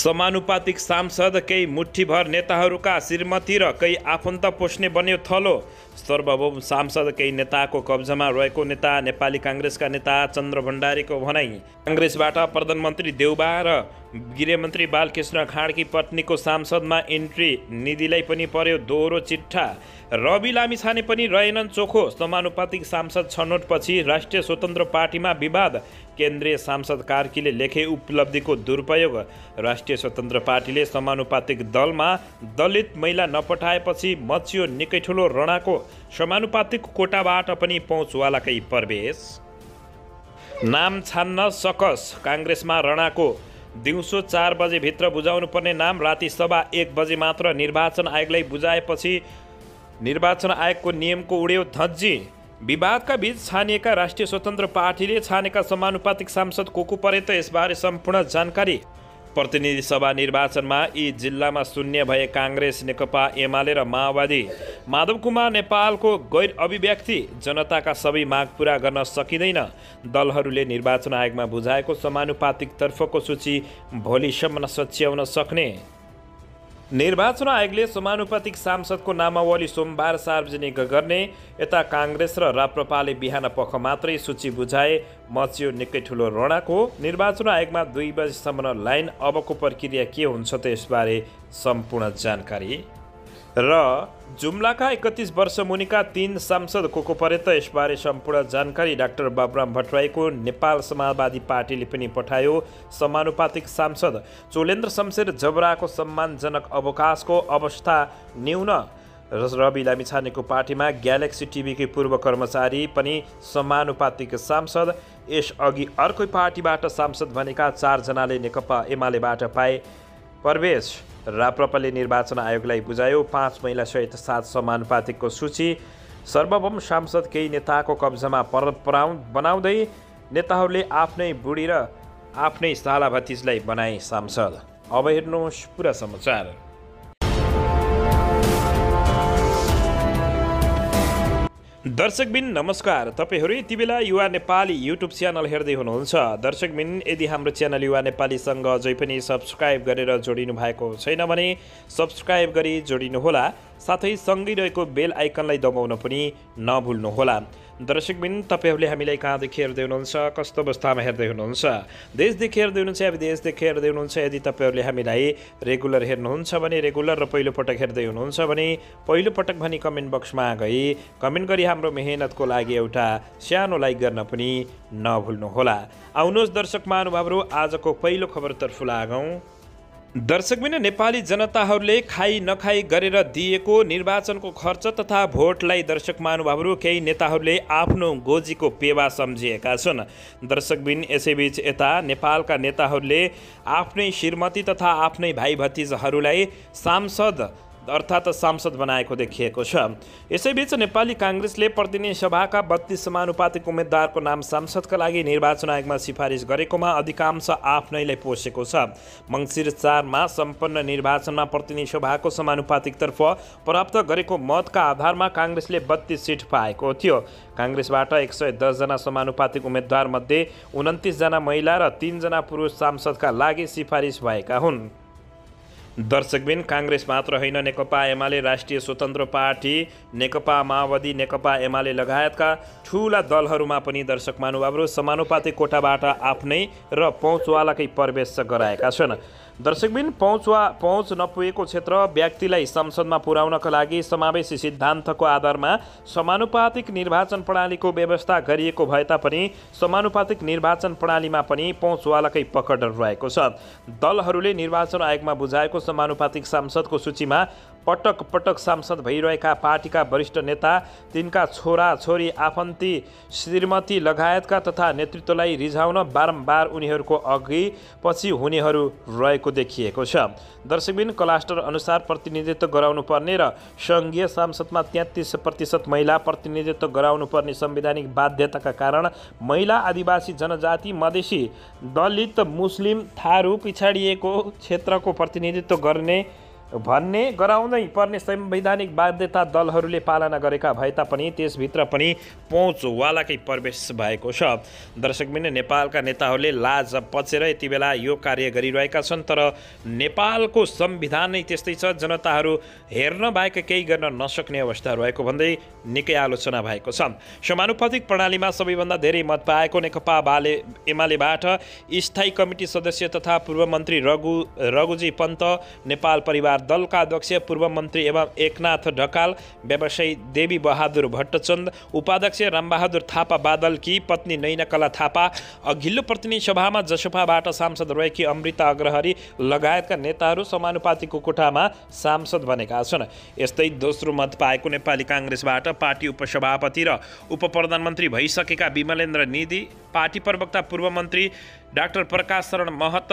समानुपातिक सांसद केही मुठ्ठीभर नेताहरूका श्रीमती र केही आफन्त पोस्ने बन्यो थलो। सार्वभौम सांसद केही नेताको कब्जामा रहेको नेता नेपाली काङ्ग्रेसका नेता चन्द्र भण्डारीको भनाई। काङ्ग्रेसबाट प्रधानमन्त्री देउबा र गृहमन्त्री बालकृष्ण खाँडकी पत्नीको सांसदमा इन्ट्री, निधिलाई पनि पर्यो दोहोरो चिट्ठा। रवि लामिछाने पनि रहेनन् चोखो। समानुपातिक सांसद छनौटपछि राष्ट्रिय स्वतन्त्र पार्टीमा विवाद। केन्द्रीय सांसद कार्कीले लेखे उपलब्धिको दुरुपयोग। राष्ट्रिय स्वतन्त्र पार्टीले समानुपातिक दलमा दलित महिला नपठाएपछि मचियो निकै ठुलो रणाको। समानुपातिक कोटाबाट पनि पहुँचवालाकै प्रवेश। नाम छान्न सकस काङ्ग्रेसमा रणाको। दिउँसो 4 बजेभित्र बुझाउनु पर्ने नाम राति 1:15 बजे मात्र निर्वाचन आयोगलाई बुझाएपछि निर्वाचन आयोगको नियमको उड्यो धज्जी। विवादका बीच छानिएका राष्ट्रिय स्वतन्त्र पार्टीले छानेका समानुपातिक सांसद को परे त यसबारे सम्पूर्ण जानकारी। प्रतिनिधि सभा निर्वाचनमा यी जिल्लामा शून्य भए काङ्ग्रेस, नेकपा एमाले र माओवादी। माधव कुमार नेपालको गैर अभिव्यक्ति। जनताका सबै माग पूरा गर्न सकिँदैन। दलहरूले निर्वाचन आयोगमा बुझाएको समानुपातिक तर्फको सूची भोलिसम्म सच्याउन सक्ने। निर्वाचन आयोगले समानुपातिक सांसदको नामावली सोमबार सार्वजनिक गर्ने। यता काङ्ग्रेस र राप्रपाले बिहान पख मात्रै सूची बुझाए, मचियो निकै ठुलो रणाको। निर्वाचन आयोगमा 2 बजेसम्म लाइन। अबको प्रक्रिया के हुन्छ त यसबारे सम्पूर्ण जानकारी। र जुम्लाका 31 वर्ष मुनिका 3 सांसद को परे त यसबारे सम्पूर्ण जानकारी। डाक्टर बाबुराम भट्टराईको नेपाल समाजवादी पार्टीले पनि पठायो समानुपातिक सांसद। चोलेन्द्र शमशेर जबराको सम्मानजनक अवकाशको अवस्था न्यून। रवि लामिछानेको पार्टीमा ग्यालेक्सी टिभीकै पूर्व कर्मचारी पनि समानुपातिक सांसद। यसअघि अर्कै पार्टीबाट सांसद बनेका 4 जनाले नेकपा एमालेबाट पाए प्रवेश। राप्रपाले निर्वाचन आयोगलाई बुझायो 5 महिला सहित 7 समानुपातिकको सूची। सार्वभौम सांसद केही नेताको कब्जामा बनाउँदै नेताहरूले आफ्नै बुढी र आफ्नै साला भतिजलाई बनाए सांसद। अब हेर्नुहोस् पुरा समाचार। दर्शकबिन नमस्कार। तपाईहरू यति बेला युवा नेपाली युट्युब च्यानल हेर्दै हुनुहुन्छ। दर्शकबिन यदि हाम्रो च्यानल युवा नेपालीसँग अझै पनि सब्सक्राइब गरेर जोडिनु भएको छैन भने सब्सक्राइब गरी जोडिनुहोला। साथै सँगै रहेको बेल आइकनलाई दबाउन पनि नभुल्नुहोला। दर्शकबिन तपाईहरूले हामीलाई कहाँदेखि हेर्दै हुनुहुन्छ, कस्तो अवस्थामा हेर्दै हुनुहुन्छ, देशदेखि हेर्दै हुनुहुन्छ या विदेशदेखि हेर्दै हुनुहुन्छ। यदि तपाईँहरूले हामीलाई रेगुलर हेर्नुहुन्छ भने रेगुलर र पहिलोपटक हेर्दै हुनुहुन्छ भने पहिलोपटक भनी कमेन्ट बक्समा गई कमेन्ट गरी हाम्रो मेहनतको लागि एउटा सानो लाइक गर्न पनि नभुल्नुहोला। आउनुहोस् दर्शक महानुभावहरू, आजको पहिलो खबरतर्फ लागौँ। दर्शकबिन नेपाली जनताहरूले खाई नखाई गरेर दिएको निर्वाचनको खर्च तथा भोटलाई दर्शक महानुभावहरू केही नेताहरूले आफ्नो गोजीको पेवा सम्झिएका छन्। दर्शकबिन यसैबीच यता नेपालका नेताहरूले आफ्नै श्रीमती तथा आफ्नै भाइ भतिजहरूलाई सांसद बनाएको देखिएको छ। यसैबीच नेपाली काङ्ग्रेसले प्रतिनिधि सभाका 32 समानुपातिक उम्मेद्वारको नाम सांसदका लागि निर्वाचन आयोगमा सिफारिस गरेकोमा अधिकांश आफ्नैलाई पोसेको छ। मङ्सिर 4 मा सम्पन्न निर्वाचनमा प्रतिनिधि सभाको समानुपातिकतर्फ प्राप्त गरेको मतका आधारमा काङ्ग्रेसले 32 सिट पाएको थियो। काङ्ग्रेसबाट 110 जना समानुपातिक उम्मेद्वार मध्ये 29 जना महिला र 3 जना पुरुष सांसदका लागि सिफारिस भएका हुन्। दर्शकबिन काङ्ग्रेस मात्र होइन, नेकपा एमाले, राष्ट्रिय स्वतन्त्र पार्टी, नेकपा माओवादी, नेकपा एमाले लगायतका ठुला दलहरूमा पनि दर्शक महानुभावहरू समानुपातिक कोटाबाट आफ्नै र पहुँचवालाकै प्रवेश गराएका छन्। दर्शकबिन पहुँच नपुगेको क्षेत्र व्यक्तिलाई संसदमा पुर्याउनका लागि समावेशी सिद्धान्तको आधारमा समानुपातिक निर्वाचन प्रणालीको व्यवस्था गरिएको भए तापनि समानुपातिक निर्वाचन प्रणालीमा पनि पहुँचवालाकै पकड रहेको छ। दलहरूले निर्वाचन आयोगमा बुझाएको समानुपातिक सांसदको सूचीमा पटक पटक सांसद भइरहेका पार्टीका वरिष्ठ नेता, तिनका छोरा छोरी, आफन्ती, श्रीमती लगायतका तथा नेतृत्वलाई रिझाउन बारम्बार उनीहरूको अघि पछि हुनेहरू रहेको देखिएको छ। दर्शकबिन क्लस्टर अनुसार प्रतिनिधित्व गराउनुपर्ने र सङ्घीय सांसदमा 33% महिला प्रतिनिधित्व गराउनुपर्ने संवैधानिक बाध्यताका कारण महिला, आदिवासी जनजाति, मधेसी, दलित, मुस्लिम, थारू, पिछाडिएको क्षेत्रको प्रतिनिधित्व गर्ने भन्ने गराउँदै पर्ने संवैधानिक बाध्यता दलहरूले पालना गरेका भए तापनि त्यसभित्र पनि पहुँचवालाकै प्रवेश भएको छ। दर्शकबिन नेपालका नेताहरूले लाज पचेर यति बेला यो कार्य गरिरहेका छन्, तर नेपालको संविधान नै त्यस्तै छ, जनताहरू हेर्न बाहेक केही गर्न नसक्ने अवस्था रहेको भन्दै निकै आलोचना भएको छ। समानुपातिक प्रणालीमा सबैभन्दा धेरै मत पाएको नेकपा एमालेबाट स्थायी कमिटी सदस्य तथा पूर्व मन्त्री रघुजी पन्त, नेपाल परिवार दलका अध्यक्ष पूर्व मन्त्री एवं एकनाथ ढकाल, व्यवसायी देवी बहादुर भट्टचन्द, उपाध्यक्ष रामबहादुर थापा बादलकी पत्नी नैनाकला थापा, अघिल्लो प्रतिनिधि सभामा जसपाबाट सांसद रहेकी अमृता अग्रहरी लगायतका नेताहरू समानुपातिकको कोठामा सांसद बनेका छन्। यस्तै दोस्रो मत पाएको नेपाली काङ्ग्रेसबाट पार्टी उपसभापति र उपप्रधानमन्त्री भइसकेका विमलेन्द्र निधि, पार्टी प्रवक्ता पूर्व मन्त्री डाक्टर प्रकाश शरण महत,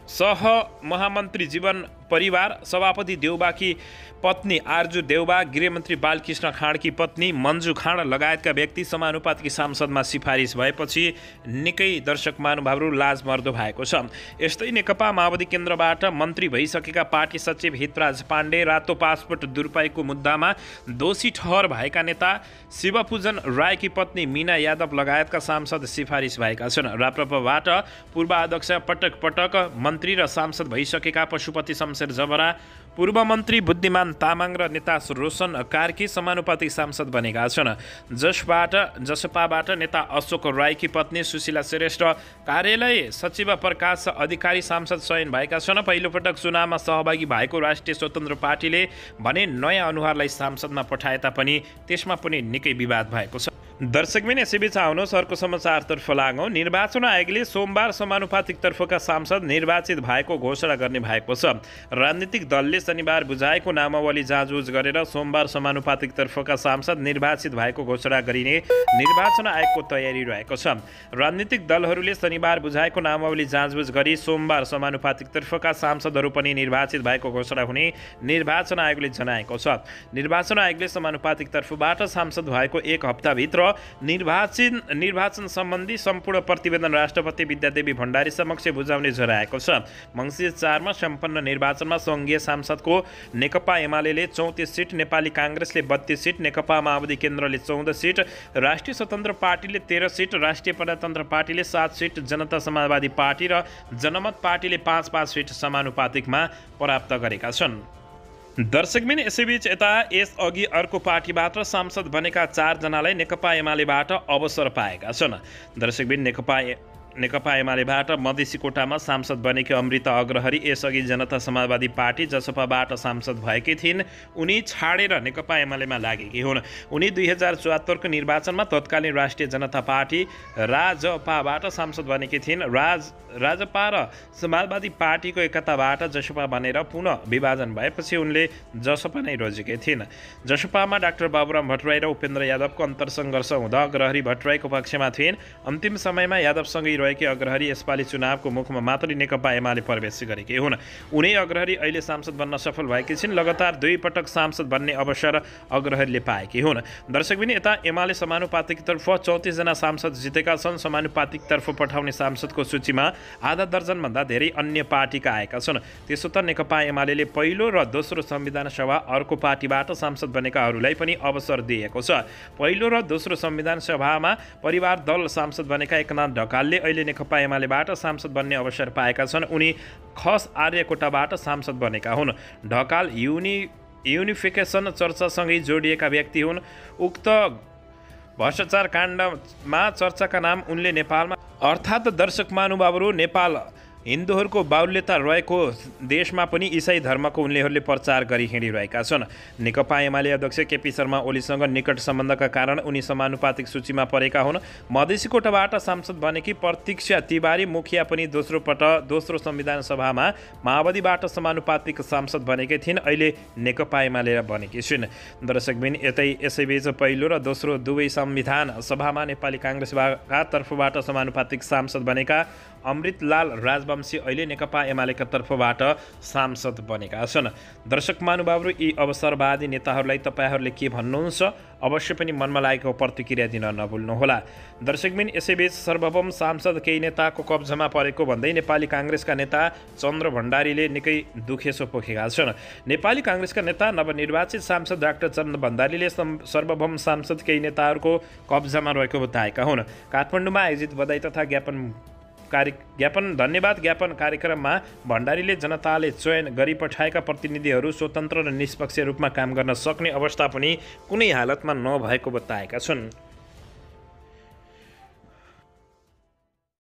सह महामन्त्री जीवन परिवार सभापति देउबाकी पत्नी आर्जु देउबा, गृहमन्त्री बालकृष्ण खाँडकी पत्नी मन्जु खाँड लगायतका व्यक्ति समानुपातिक सांसदमा सिफारिस भएपछि निकै दर्शक महानुभावहरू लाजमर्दो भएको छ। यस्तै नेकपा माओवादी केन्द्रबाट मन्त्री भइसकेका पार्टी सचिव हितराज पाण्डे, रातो पासपोर्ट दुरुपयोगको मुद्दामा दोषी ठहर भएका नेता शिवपूजन रायकी पत्नी मीना यादव लगायतका सांसद सिफारिस भएका छन्। राप्रपाबाट पूर्वाध्यक्ष पटक पटक मन्त्री र सांसद भइसकेका पशुपति शमशेर जबरा, पूर्व मन्त्री बुद्धिमान तामाङ र नेता रोशन कार्की समानुपातिक सांसद बनेका छन्। जसपाबाट नेता अशोक राईकी पत्नी सुशीला श्रेष्ठ, कार्यालय सचिव प्रकाश अधिकारी सांसद चयन भएका छन्। पहिलोपटक चुनावमा सहभागी भएको राष्ट्रिय स्वतन्त्र पार्टीले भने नयाँ अनुहारलाई सांसदमा पठाए तापनि त्यसमा पनि निकै विवाद भएको छ। दर्शकबिन यसैबीच आउनुहोस् अर्को समाचारतर्फ लागौँ। निर्वाचन आयोगले सोमबार समानुपातिक तर्फका सांसद निर्वाचित भएको घोषणा गर्ने भएको छ। राजनीतिक दलले शनिबार बुझाएको नामावली जाँचबुझ गरेर सोमबार समानुपातिक तर्फका सांसद निर्वाचित भएको घोषणा गरिने निर्वाचन आयोगको तयारी रहेको छ। राजनीतिक दलहरूले शनिबार बुझाएको नामावली जाँचबुझ गरी सोमबार समानुपातिक तर्फका सांसदहरू पनि निर्वाचित भएको घोषणा हुने निर्वाचन आयोगले जनाएको छ। निर्वाचन आयोगले समानुपातिक तर्फबाट सांसद भएको एक हप्ताभित्र निर्वाचन सम्बन्धी सम्पूर्ण प्रतिवेदन राष्ट्रपति विद्यादेवी भण्डारी समक्ष बुझाउने जनाएको छ। मङ्सिर 4 मा सम्पन्न निर्वाचनमा सङ्घीय सांसदको नेकपा एमाले 34 सिट, नेपाली काङ्ग्रेसले 32 सिट, नेकपा माओवादी केन्द्रले 14 सिट, राष्ट्रिय स्वतन्त्र पार्टीले 13 सिट, राष्ट्रिय प्रजातन्त्र पार्टीले 7 सिट, जनता समाजवादी पार्टी र जनमत पार्टीले 5-5 सिट समानुपातिकमा प्राप्त गरेका छन्। दर्शकबिन यसैबीच यसअघि अर्को पार्टीबाट सांसद बनेका 4 जनालाई नेकपा एमालेबाट अवसर पाएका छन्। दर्शकबिन नेकपा एमालेबाट मधेसी कोटामा सांसद बनेकी अमृता अग्रहरी यसअघि जनता समाजवादी पार्टी जसपाबाट सांसद भएकी थिइन्। उनी छाडेर नेकपा एमालेमा लागेकी हुन्। उनी 2074 को निर्वाचनमा तत्कालीन राष्ट्रिय जनता पार्टी राजपाबाट सांसद बनेकी थिइन्। राजपा र समाजवादी पार्टीको एकताबाट जसपा बनेर पुनः विभाजन भएपछि उनले जसपा नै रोजेकी थिइन्। जसपामा डाक्टर बाबुराम भट्टराई र उपेन्द्र यादवको अन्तर्सङ्घर्ष हुँदा अग्रहरी भट्टराईको पक्षमा थिइन्। अन्तिम समयमा यादवसँगै रहेकी अग्रहरी यसपालि चुनावको मुखमा मात्रै नेकपा एमाले प्रवेश गरेकी हुन्। उनी अग्रहरी अहिले सांसद बन्न सफल भएकी छिन्। लगातार 2 पटक सांसद बन्ने अवसर अग्रहरीले पाएकी हुन्। दर्शकबिन एमाले समानुपातिकतर्फ 34 जना सांसद जितेका छन्। समानुपातिकतर्फ पठाउने सांसदको सूचीमा आधा दर्जनभन्दा धेरै अन्य पार्टीका आएका छन्। त्यसो त नेकपा एमाले पहिलो र दोस्रो संविधान सभा अर्को पार्टीबाट सांसद बनेकाहरूलाई पनि अवसर दिएको छ। पहिलो र दोस्रो संविधान सभामा परिवार दल सांसद बनेका एकनाथ ढकालले अहिले नेकपा एमालेबाट सांसद बन्ने अवसर पाएका छन्। उनी खस आर्यकोटाबाट सांसद बनेका हुन्। ढकाल युनिफिकेसन चर्चासँगै जोडिएका व्यक्ति हुन्। उक्त भ्रष्टाचार काण्डमा चर्चाका नाम उनले नेपालमा अर्थात् दर्शक महानुभावहरू नेपाल हिन्दूहरूको बाहुल्यता रहेको देशमा पनि इसाई धर्मको उनलेहरूले प्रचार गरी हिँडिरहेका छन्। नेकपा एमाले अध्यक्ष केपी शर्मा ओलीसँग निकट सम्बन्धका कारण उनी समानुपातिक सूचीमा परेका हुन्। मधेसी कोटाबाट सांसद बनेकी प्रतीक्षा तिवारी मुखिया पनि दोस्रो संविधान सभामा माओवादीबाट समानुपातिक सांसद बनेकी थिइन्। अहिले नेकपा एमाले बनेकी छिन्। दर्शकबिन यसैबीच पहिलो र दोस्रो दुवै संविधान सभामा नेपाली काङ्ग्रेसका तर्फबाट समानुपातिक सांसद बनेका अमृतलाल राजवंशी अहिले नेकपा एमालेका तर्फबाट सांसद बनेका छन्। दर्शक महानुभावहरू यी अवसरवादी नेताहरूलाई तपाईँहरूले के भन्नुहुन्छ अवश्य पनि मनमा लागेको प्रतिक्रिया दिन नभुल्नुहोला। दर्शकबिन, यसैबीच सर्वभौम सांसद केही नेताको कब्जामा परेको भन्दै नेपाली काङ्ग्रेसका नेता चन्द्र भण्डारीले निकै दुखेसो पोखेका छन्। नेपाली काङ्ग्रेसका नेता नवनिर्वाचित सांसद डाक्टर चन्द्र भण्डारीले सर्वभौम सांसद केही नेताहरूको कब्जामा रहेको बताएका हुन्। काठमाडौँमा आयोजित बधाई तथा धन्यवाद ज्ञापन कार्यक्रममा भण्डारीले जनताले चयन गरिपठाएका प्रतिनिधिहरू स्वतन्त्र र निष्पक्ष रूपमा काम गर्न सक्ने अवस्था पनि कुनै हालतमा नभएको बताएका छन्।